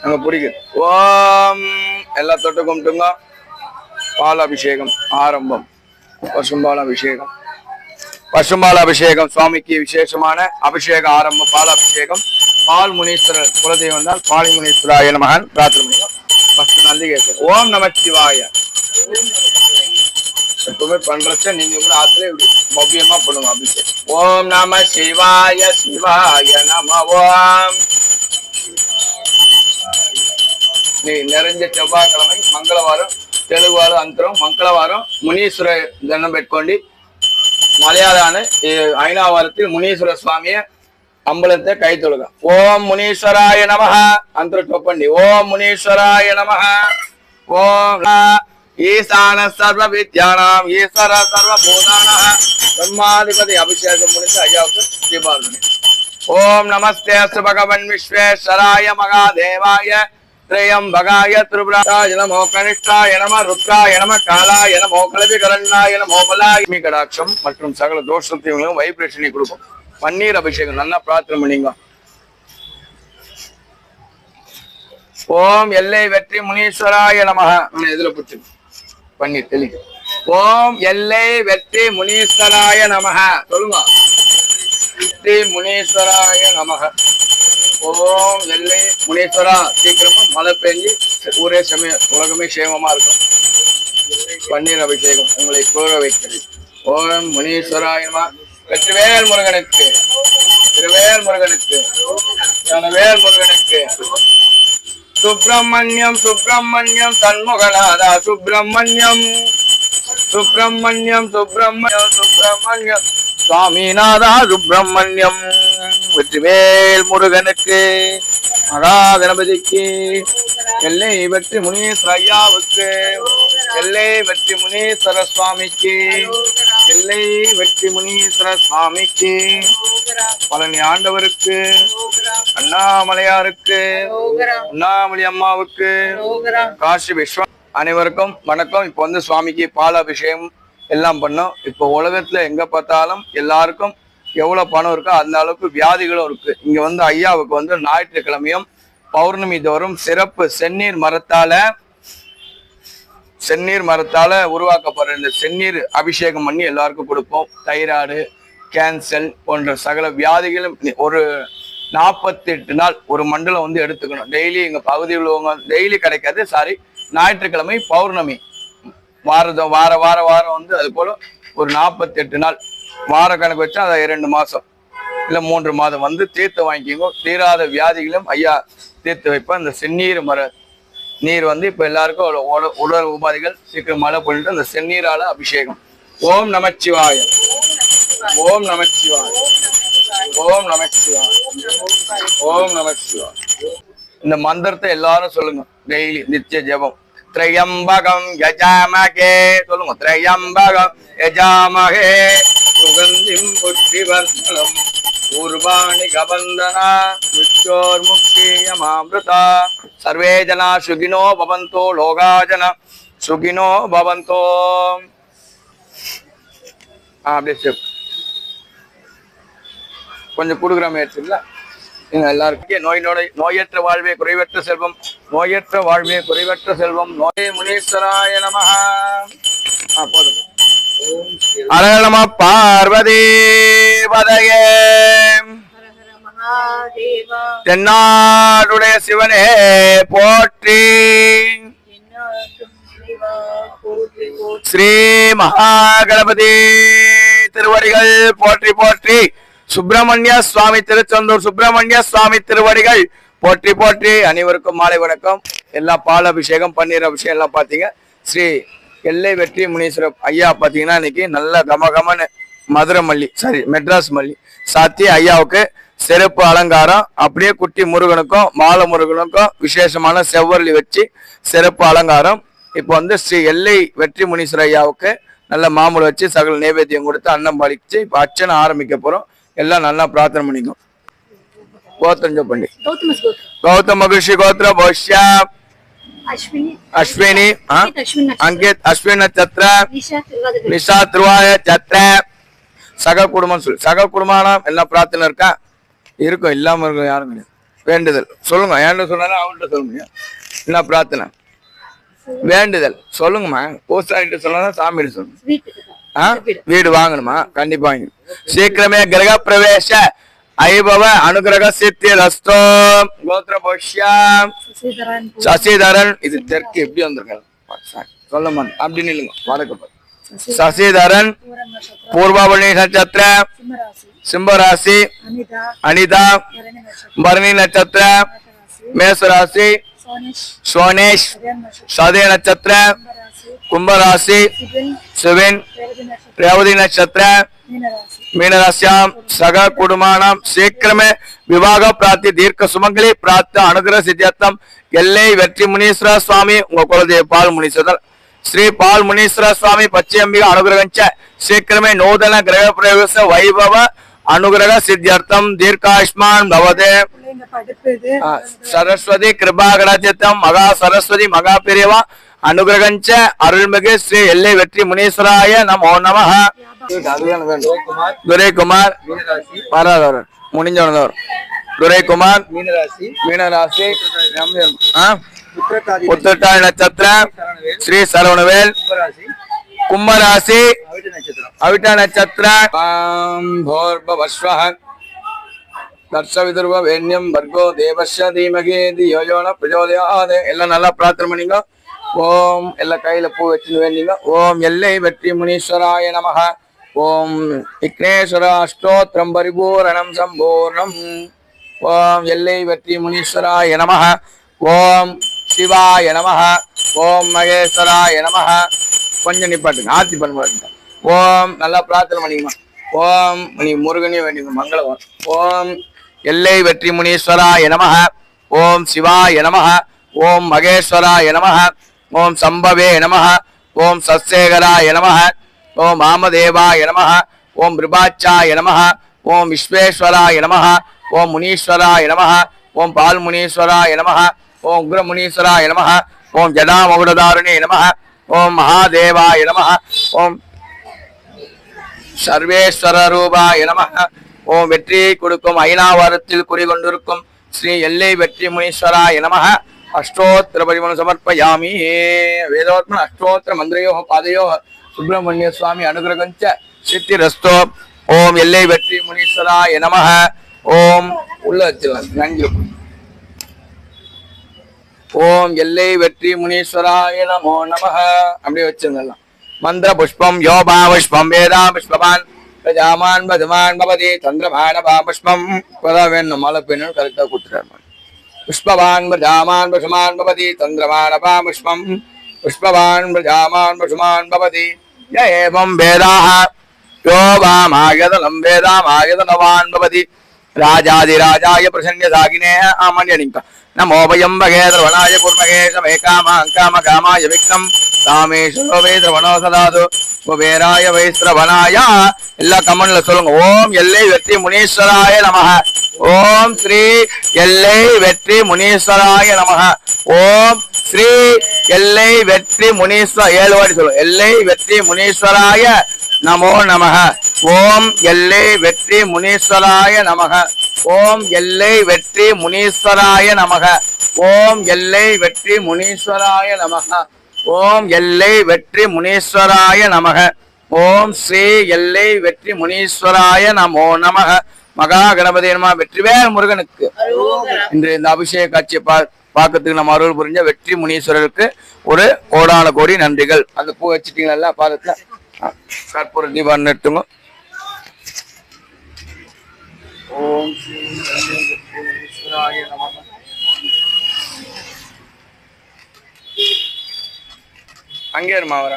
அங்க பிடிக்குது. ஓம் எல்லா தொட்டு கும்பிட்டுங்க. பால் அபிஷேகம் ஆரம்பம். பசும்பால் அபிஷேகம். பசும்பால் அபிஷேகம் சுவாமிக்கு விசேஷமான அபிஷேகம் ஆரம்பம். பால் அபிஷேகம். பால் முனீஸ்வரர் குலதெய்வம் தான். பாலி முனீஸ்வராய மகன் பிரார்த்தனை பண்ணுங்க. ஃபர்ஸ்ட் நந்திகேசன். ஓம் நமச்சிவாய. எப்பவுமே பண்றச்ச நீங்க கூட ஆத்திலே பவ்யமா பண்ணுங்க அபிஷேகம். ஓம் நம சிவாய சிவாய நம. ஓம் நீ நிறைஞ்ச செவ்வாய்க்கிழமை మంగళవారం తెలుగువారు అంతరం మంగళవారం మునీశ్వర దండం పెట్టుకోండి. మలయాళాన్ని అయినా వారத்தில் మునీశ్వర స్వామియ అంబలത്തെ కై తొలగ. ఓం మునీశ్వరాయ నమః అంతరం చెప్పండి. ఓం మునీశ్వరాయ నమః. ఓం ఈశాన సర్వ విద్యానాం ఈశ్వర సర్వభూతానాం బ్రహ్మాధిపతి అభిషేకం మునిసి అయ్యాకు శ్రీబాలుని. ఓం నమస్తే అస్తు భగవన్ విశ్వేశ్వరాయ మహాదేవాయ త్రయంబకాయ త్రిపురాయ నమో కనిష్టాయ నమ ருத்ராய நம காலாய நமோ கலவிகரண்ணாய நமோ பலாய கடாட்சம் மற்றும் சகல தோஷத்தையும் வைப்ரேஷனை கொடுக்கும். பன்னீர் அபிஷேகம் நல்லா பிரார்த்தனை பண்ணிங்க. ஓம் எல்லை வெற்றி முனீஸ்வராய நமஹ. இதுல புடிச்சு பன்னீர் தெளிக்க. ஓம் எல்லை வெற்றி முனீஸ்வராய நமஹ சொல்லுங்க. வெற்றி முனீஸ்வராய நமஹ. ஓம் எல்லை முனீஸ்வரா சீக்கிரமா மழை பெஞ்சு ஊரே உலகமே சேமமா இருக்கும். பன்னீர் அபிஷேகம் உங்களை கூற வைக்கிறது. ஓம் முனீஸ்வராய நமஹ. வெற்றிவேல் முருகனுக்கு, திருவேல் முருகனுக்கு, தனவேல் முருகனுக்கு. சுப்பிரமணியம் சுப்பிரமணியம் சண்முகநாதா சுப்பிரமணியம் சுப்பிரமணியம் சுப்பிரமணியம் சுப்பிரமணியம் சுவாமிநாதா சுப்பிரமணியம். வெற்றிவேல் முருகனுக்கு, மகா கணபதிக்கு, எல்லை வெற்றி முனீஸ்வர ஐயாவுக்கு, எல்லை வெற்றி முனீஸ்வர சுவாமிக்கு, எல்லை வெற்றி முனீஸ்வர சுவாமிக்கு, பழனி ஆண்டவருக்கு, அண்ணாமலையாருக்கு, அண்ணாமலை அம்மாவுக்கு, காசி விஸ்வம் அனைவருக்கும் வணக்கம். இப்போ வந்து சுவாமிக்கு பால் அபிஷேகம் எல்லாம் பண்ணோம். இப்போ உலகத்துல எங்க பார்த்தாலும் எல்லாருக்கும் எவ்வளவு பணம் இருக்கோ அந்த அளவுக்கு வியாதிகளும் இருக்கு. இங்க வந்து ஐயாவுக்கு வந்து ஞாயிற்றுக்கிழமையும் பௌர்ணமி தோறும் சிறப்பு செந்நீர் மரத்தால உருவாக்கப்படுற இந்த செந்நீர் அபிஷேகம் பண்ணி எல்லாருக்கும் கொடுப்போம். தைராய்டு, கேன்சர் போன்ற சகல வியாதிகளும் ஒரு 48 நாள் ஒரு மண்டலம் வந்து எடுத்துக்கணும். டெய்லி எங்க பகுதியில் உள்ளவங்க டெய்லி கிடைக்காது, ஞாயிற்றுக்கிழமை பௌர்ணமி வாரம் வந்து அது போல ஒரு 48 நாள் வார கணக்கு வச்சா அதை 2 மாசம் இல்ல 3 மாதம் வந்து தீர்த்து வாங்கிக்கோங்க. தீராத வியாதிகளும் ஐயா தீர்த்து வைப்பேன். இந்த செந்நீர் நீர் வந்து இப்ப எல்லாருக்கும் உடல் உபாதைகள் சீக்கிரம் மழை பண்ணிட்டு அந்த செந்நீரால அபிஷேகம். ஓம் நமச்சிவாய. ஓம் நமச்சிவாய. ஓம் நமச்சிவாய. ஓம் நமச்சிவாய. இந்த மந்திரத்தை எல்லாரும் சொல்லுங்க டெய்லி நித்திய ஜெபம். திரையம்பகம் யஜாமகே சொல்லுங்க. திரையம்பகம் யஜாமகே சுகந்திம் புஷ்டிவர்தனம் பூர்வாணி கபந்தனா மிச்சோர் முக்தியமாமிருதா சர்வே ஜனா சுகினோ பவந்தோ லோகாஜன சுகினோ பவந்தோ. அப்படியே கொஞ்சம் கொடுக்குற முயற்சி இல்லை எல்லாருக்கும். நோயற்ற வாழ்வே குறைவற்ற செல்வம், நோயற்ற வாழ்வே குறைவற்ற செல்வம். நோயே முனீஸ்வராய நமஹ. போதும். ஹர நம பார்வதி பதையே. தென்னாடுடைய சிவனே போற்றி. ஸ்ரீ மகாகணபதி திருவடிகள் போற்றி போற்றி. சுப்பிரமணிய சுவாமி திருச்செந்தூர் சுப்பிரமணிய சுவாமி திருவடிகள் போற்றி போற்றி. அனைவருக்கும் மாலை வணக்கம். எல்லாம் பால் அபிஷேகம் பன்னீர் அபிஷேகம் எல்லாம் பாத்தீங்க. ஸ்ரீ எல்லை வெற்றி முனீஸ்வர ஐயா பாத்தீங்கன்னா இன்னைக்கு நல்ல கமகமன மதுரை மல்லி மெட்ராஸ் மல்லி சாத்தி ஐயாவுக்கு சிறப்பு அலங்காரம். அப்படியே குட்டி முருகனுக்கும் மாலை முருகனுக்கும் விசேஷமான செவ்வரளி வச்சு சிறப்பு அலங்காரம். இப்போ வந்து ஸ்ரீ எல்லை வெற்றி முனீஸ்வர ஐயாவுக்கு நல்ல மாமூல் வச்சு சகல நைவேத்தியம் கொடுத்து அன்னம் பாலிச்சு இப்போ அர்ச்சனை ஆரம்பிக்க போறோம். எல்லாம் நல்லா பிரார்த்தனை பண்ணிக்கும். கோத்திரம் சொல்லி கௌதம் மகிழ்ச்சி கோத்திர பௌஷ்யா அஸ்வினி அங்கித் அஸ்வின் நட்சத்திர நிஷா திருவாய சத்திர சக குடும்பம் சொல்லு. சக குடும்பம் எல்லாம் பிரார்த்தனை இருக்கா இருக்கும். இல்லாம இருக்கும் யாரும் கிடையாது. வேண்டுதல் சொல்லுங்க. என்கிட்ட சொன்னாலும் அவங்கள்ட்ட சொல்லுங்க. என்ன பிரார்த்தனை வேண்டுதல் சொல்லுங்கம்மா. பூசாரிட்ட சொல்லணும், சாமிகிட்ட சொல்லணும். வீடு வாங்கணுமா? கண்டிப்பா வாங்க. சீக்கிரமே கிரக பிரவேச ஐபவ அனுகிரக சித்தி ரஸ்தோ கோத்திர போஷ்யாம் சசிதரன். இது தெற்கு எப்படி வந்திருக்காங்க சொல்ல மாட்டேன் அப்படின்னு இல்லைங்க. வடக்கு சசிதரன் பூர்வபணி நட்சத்திர சிம்மராசி அனிதா பரணி நட்சத்திர மேசராசி சோனேஷ் சதய நட்சத்திர கும்பராசி சிவின் ரேவதி நட்சத்திர मीनराश्याम सग कुटुंबानां शीघ्रमे विवाह प्राप्ति दीर्घ सुमंगली प्राप्त अनुग्रह सिद्ध्यर्थम एल्लै वेट्री मुनीश्वर स्वामी उंग कुलदेव पाल मुनीश्वर श्री पाल मुनीश्वर स्वामी पच्चयंबिका अनुग्रहंच शीघ्रमे नूतन ग्रह प्रवेश वैभव अनुग्रह सिद्ध्यर्थम दीर्घायुष्मान् भवते सरस्वती कृपा गणातीतम मगा सरस्वती मगा पेरेवा अनुग्रहंच अरुள்மிகு श्री एल्लै वेट्री मुनीश्वराय नमो नमः. துரைக்குமார் வராதவர் முடிஞ்சவர். துரைக்குமார் மீனராசி உத்திரட்டாதி நட்சத்திரம் ஸ்ரீ சரவணவேல் கும்பராசி அவிட்ட நட்சத்திரம் தர்ஷவிதுர்வ வேண்யம் வர்கோ தேவஸ்ய தீமகி தியோ யோ ந பிரச்சோதயாத். எல்லாம் நல்லா பிரார்த்தனை பண்ணீங்க. ஓம் எல்லா கையில பூ வச்சு வேண்டிங்க. ஓம் எல்லை வெற்றி முனீஸ்வராய நமஹ. ஓம் விக்னேஸ்வர அஷ்டோத்திரம் பரிபூரணம் சம்பூர்ணம். ஓம் எல்லை வெற்றி முனீஸ்வராய நமஹ. ஓம் சிவாய நமஹ. ஓம் மகேஸ்வராய நமஹ. கொஞ்சம் நிப்பாட்டுங்க, ஆர்த்தி பண்ண. ஓம் நல்லா பிரார்த்தனை பண்ணிக்கமா. ஓம் நீ முருகனையும் வேண்டிங்க மங்களம். ஓம் எல்லை வெற்றி முனீஸ்வராய நமஹ. ஓம் சிவாய நமஹ. ஓம் மகேஸ்வராய நமஹ. ஓம் சம்பவே நமஹ. ஓம் சத்சேகராய நமஹ. ஓம் வாமதேவாய நமஹ. ஓம் விருபாச்சாய நமஹ. ஓம் விஸ்வேஸ்வராய நமஹ. ஓம் முனீஸ்வராய நமஹ. ஓம் பால் முனீஸ்வராய நமஹ. ஓம் உக்ர முனீஸ்வராய நமஹ. ஓம் ஜடாமகுடதாருணே நமஹ. ஓம் மகாதேவாய நமஹ. ஓம் சர்வேஸ்வர ரூபாய நமஹ. ஓம் வெற்றி கொடுக்கும் ஐநாவரத்தில் குறிகொண்டிருக்கும் ஸ்ரீ எல்லை வெற்றி முனீஸ்வராய நமஹ. अष्टोत्तर परिमल समर्पयामि. वेदोत्मन अष्टोत्तर मंत्रयोः पादयोः सुब्रह्मण्य स्वामी अनुग्रहंच सिद्धिरस्तु. ओम एल्लै वेट्री मुनीश्वराय नमः. ओम ओम एल्लै वेट्री मुनीश्वराय नमो नमः. அப்படியே வச்சிருந்தலாம். मंत्र पुष्पम योभा पुष्पम वेदा पुष्पवान प्रजामान बधमान भवति चंद्रभान पुष्पम पदा वेन्नु माला पेन्नु करेक्टा கொடுத்துறாரு. पुष्पवान् प्रजामान् पशुमान् भवति चन्द्रमानपा पुष्पं पुष्पवान् प्रजामान् पशुमान् भवति. य एवं वेदाः यो वामायतनं वेदामायतनवान् भवति. राजाधिराजाय प्रसन्नसागिनेः आमन्यनिक नमो वयं भगे द्रवणाय कुर्महे समे कामां कामकामाय विघ्नं कामेश्वरो वे द्रवणो सदातु कुबेराय वै श्रवणाय. எல்லா கமெண்ட்ல சொல்லுங்க. ஓம் எல்லை வெற்றி முனீஸ்வராய நமஹ. ஓம் ஸ்ரீ எல்லை வெற்றி முனீஸ்வராய நமஹ. ஓம் ஸ்ரீ எல்லை வெற்றி முனீஸ்வர 7 வாட்டி சொல்லுங்க. எல்லை வெற்றி முனீஸ்வராய நமோ நமஹ. ஓம் எல்லை வெற்றி முனீஸ்வராய நமஹ. ஓம் எல்லை வெற்றி முனீஸ்வராய நமஹ. ஓம் எல்லை வெற்றி முனீஸ்வராய நமஹ. ஓம் எல்லை வெற்றி முனீஸ்வராய நமஹ. ஓம் ஸ்ரீ எல்லை வெற்றி முனீஸ்வராய நமோ நமஹ. மகா கணபதி நம. வெற்றிவேல் முருகனுக்கு இன்று இந்த அபிஷேக காட்சியை பார்க்கறதுக்கு நம்ம அருள் புரிஞ்ச வெற்றி முனீஸ்வரருக்கு ஒரு கோடான கோடி நன்றிகள். அந்த பூ வச்சுட்டீங்களா பாதத்துல? கற்பூர தீபாவளி எடுத்துங்க. ஓம் ஸ்ரீ வெற்றி முனீஸ்வராய நமஹ. அங்கே இருமா வர